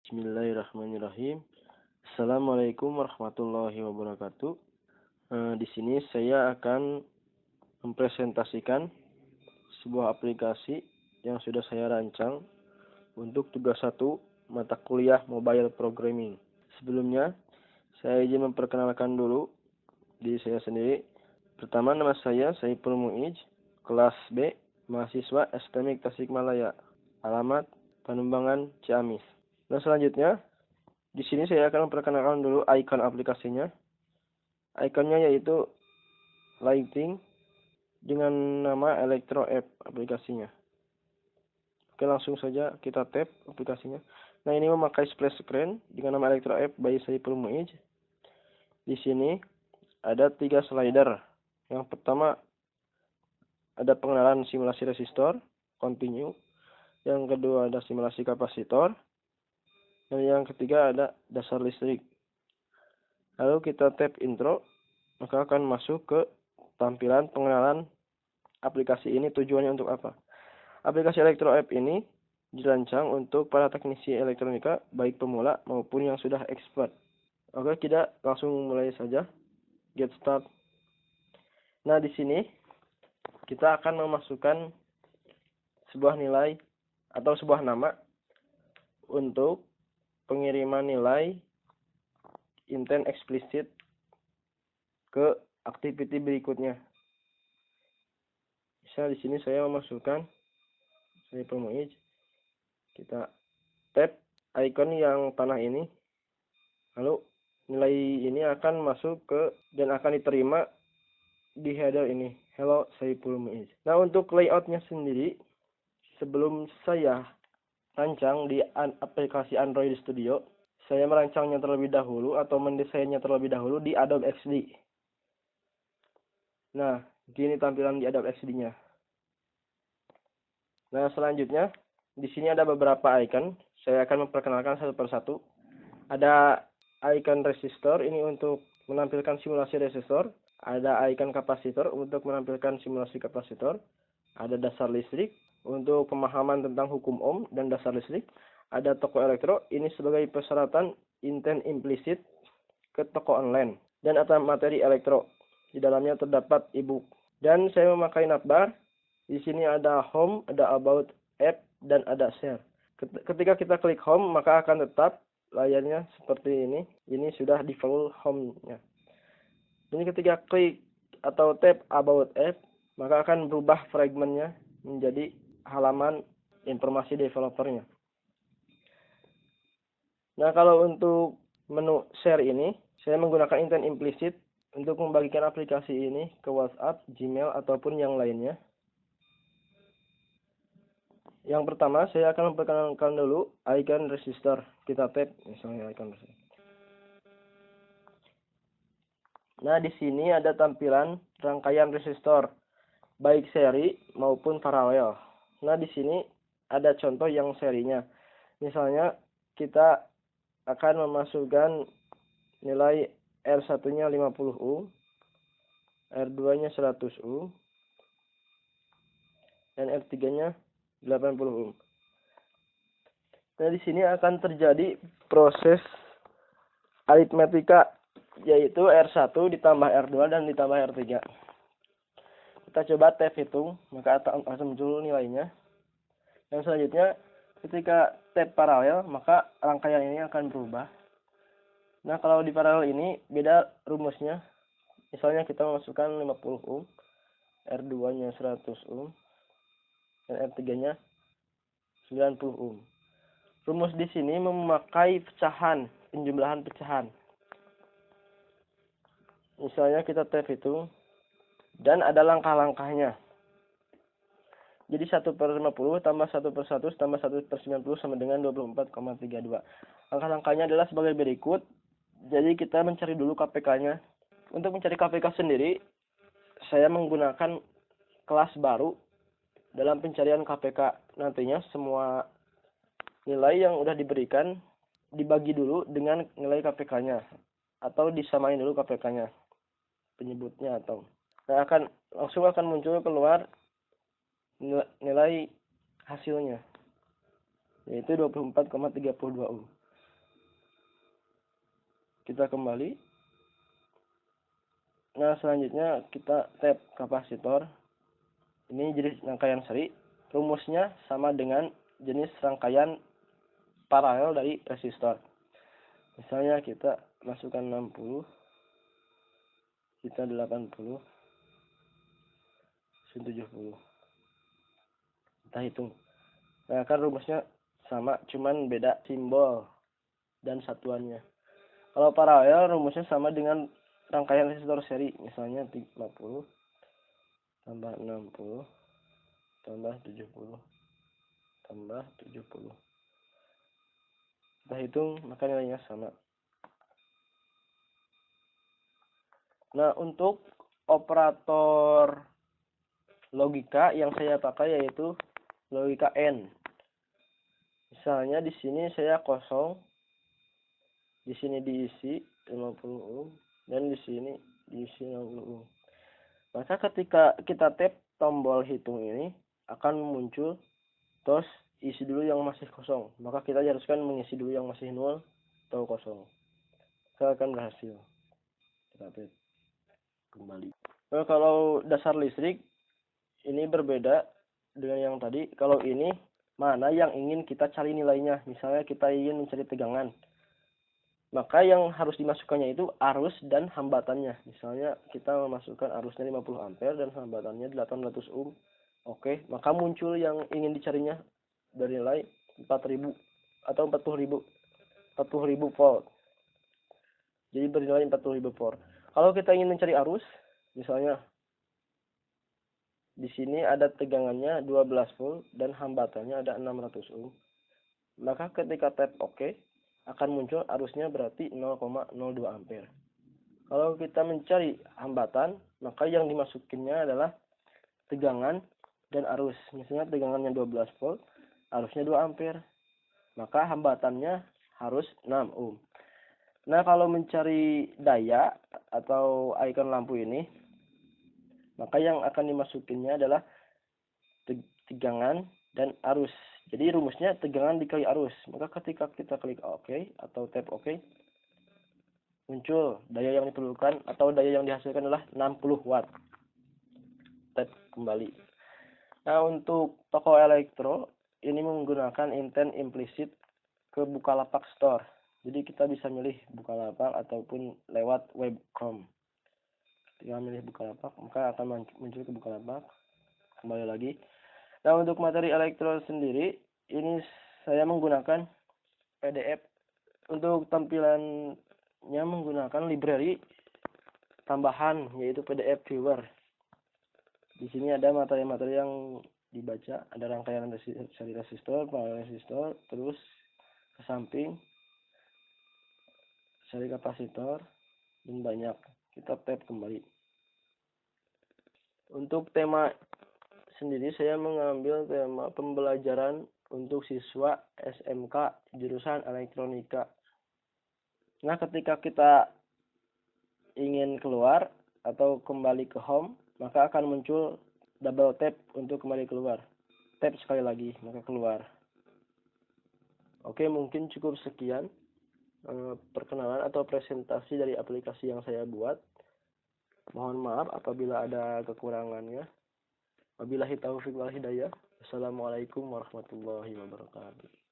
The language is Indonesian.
Bismillahirrahmanirrahim. Assalamualaikum warahmatullahi wabarakatuh. Di sini saya akan mempresentasikan sebuah aplikasi yang sudah saya rancang untuk tugas 1 mata kuliah mobile programming. Sebelumnya, saya izin memperkenalkan dulu diri saya sendiri. Pertama, nama saya Saiful Mu'ij, kelas B, mahasiswa STMIK Tasikmalaya, alamat Panumbangan, Ciamis. Nah, selanjutnya, di sini saya akan memperkenalkan dulu icon aplikasinya. Ikonnya yaitu lighting dengan nama Electro App aplikasinya. Oke, langsung saja kita tap aplikasinya. Nah, ini memakai splash screen dengan nama Electro App by Saiful Mu'ij. Di sini ada 3 slider. Yang pertama ada pengenalan simulasi resistor, continue. Yang kedua ada simulasi kapasitor. Dan yang ketiga ada dasar listrik. Lalu kita tap intro, maka akan masuk ke tampilan pengenalan aplikasi ini. Tujuannya untuk apa? Aplikasi Electro App ini dirancang untuk para teknisi elektronika, baik pemula maupun yang sudah expert. Oke, kita langsung mulai saja. Get start. Nah, di sini kita akan memasukkan sebuah nilai atau sebuah nama untuk pengiriman nilai intent eksplisit ke activity berikutnya. Misalnya di sini saya memasukkan Saiful Mu'ij. Kita tap icon yang panah ini. Lalu nilai ini akan masuk ke dan akan diterima di header ini. Hello Saiful Mu'ij. Nah, untuk layoutnya sendiri, sebelum saya rancang di aplikasi Android Studio, saya merancangnya terlebih dahulu atau mendesainnya terlebih dahulu di Adobe XD. Nah, gini tampilan di Adobe XD-nya. Nah, selanjutnya di sini ada beberapa icon. Saya akan memperkenalkan satu persatu. Ada icon resistor, ini untuk menampilkan simulasi resistor. Ada icon kapasitor untuk menampilkan simulasi kapasitor. Ada dasar listrik untuk pemahaman tentang hukum Ohm dan dasar listrik. Ada toko elektro, ini sebagai persyaratan intent implisit ke toko online. Dan ada materi elektro, di dalamnya terdapat e-book. Dan saya memakai navbar. Di sini ada home, ada about app, dan ada share. Ketika kita klik home, maka akan tetap layarnya seperti ini. Ini sudah default home-nya. Ini ketika klik atau tap about app, maka akan berubah fragmentnya menjadi halaman informasi developernya. Nah, kalau untuk menu share ini, saya menggunakan intent implicit untuk membagikan aplikasi ini ke WhatsApp, Gmail, ataupun yang lainnya. Yang pertama, saya akan memperkenalkan dulu icon resistor. Kita tap misalnya icon resistor. Nah, di sini ada tampilan rangkaian resistor, baik seri maupun paralel. Nah, di sini ada contoh yang serinya. Misalnya, kita akan memasukkan nilai R1-nya 50 ohm, R2-nya 100 ohm, dan R3-nya 80 ohm. Nah, di sini akan terjadi proses aritmetika, yaitu R1 ditambah R2 dan ditambah R3. Kita coba tab hitung, maka akan muncul nilainya. Yang selanjutnya, ketika tab paralel, maka rangkaian ini akan berubah. Nah, kalau di paralel ini beda rumusnya. Misalnya kita masukkan 50 ohm, R2-nya 100 ohm, dan R3-nya 90 ohm. Rumus di sini memakai pecahan, penjumlahan pecahan. Misalnya kita tab hitung, dan ada langkah-langkahnya. Jadi 1/50 tambah 1/100 tambah 1/90 sama dengan 24,32. Langkah-langkahnya adalah sebagai berikut. Jadi kita mencari dulu KPK-nya. Untuk mencari KPK sendiri, saya menggunakan kelas baru dalam pencarian KPK. Nantinya semua nilai yang udah diberikan dibagi dulu dengan nilai KPK-nya. Atau disamain dulu KPK-nya. Penyebutnya atau. Nah, langsung akan muncul keluar nilai hasilnya, yaitu 24,32 ohm. Kita kembali. Nah, selanjutnya kita tap kapasitor. Ini jenis rangkaian seri. Rumusnya sama dengan jenis rangkaian paralel dari resistor. Misalnya kita masukkan 60, kita 80, 70. Kita hitung. Nah, kan rumusnya sama, cuman beda simbol dan satuannya. Kalau paralel rumusnya sama dengan rangkaian resistor seri, misalnya 50 tambah 60 tambah 70 tambah 70. Kita hitung, maka nilainya sama. Nah, untuk operator logika yang saya pakai yaitu logika N. Misalnya di sini saya kosong, di sini diisi 50 ohm, dan di sini diisi 60 ohm. Maka ketika kita tap tombol hitung ini akan muncul, terus isi dulu yang masih kosong. Maka kita haruskan mengisi dulu yang masih 0 atau kosong. Maka akan berhasil. Kita tap kembali. Nah, kalau dasar listrik ini berbeda dengan yang tadi. Kalau ini mana yang ingin kita cari nilainya. Misalnya kita ingin mencari tegangan. Maka yang harus dimasukkannya itu arus dan hambatannya. Misalnya kita memasukkan arusnya 50 ampere dan hambatannya 800 ohm. Oke, maka muncul yang ingin dicarinya bernilai 4000 atau 40.000 volt. Jadi bernilai 40.000 volt. Kalau kita ingin mencari arus, misalnya di sini ada tegangannya 12 volt dan hambatannya ada 600 ohm. Maka ketika tap OK, akan muncul arusnya berarti 0,02 ampere. Kalau kita mencari hambatan, maka yang dimasukinnya adalah tegangan dan arus. Misalnya tegangannya 12 volt, arusnya 2 ampere. Maka hambatannya harus 6 ohm. Nah, kalau mencari daya atau ikon lampu ini, maka yang akan dimasukinnya adalah tegangan dan arus. Jadi rumusnya tegangan dikali arus. Maka ketika kita klik OK atau tap OK, muncul daya yang diperlukan atau daya yang dihasilkan adalah 60 watt. Tap kembali. Nah, untuk toko elektro ini menggunakan intent implisit ke Bukalapak Store. Jadi kita bisa milih Bukalapak ataupun lewat webcom. Ketika milih Bukalapak, maka akan muncul ke Bukalapak. Kembali lagi. Nah, untuk materi elektro sendiri, ini saya menggunakan PDF. Untuk tampilannya menggunakan library tambahan, yaitu PDF Viewer. Di sini ada materi-materi yang dibaca, ada rangkaian seri resistor, paralel resistor, terus ke samping, seri kapasitor, dan banyak. Kita tap kembali. Untuk tema sendiri saya mengambil tema pembelajaran untuk siswa SMK jurusan elektronika. Nah, ketika kita ingin keluar atau kembali ke home, maka akan muncul double tap untuk kembali keluar. Tap sekali lagi, maka keluar. Oke, mungkin cukup sekian perkenalan atau presentasi dari aplikasi yang saya buat. Mohon maaf apabila ada kekurangannya. Wabillahi taufiq wal hidayah. Assalamualaikum warahmatullahi wabarakatuh.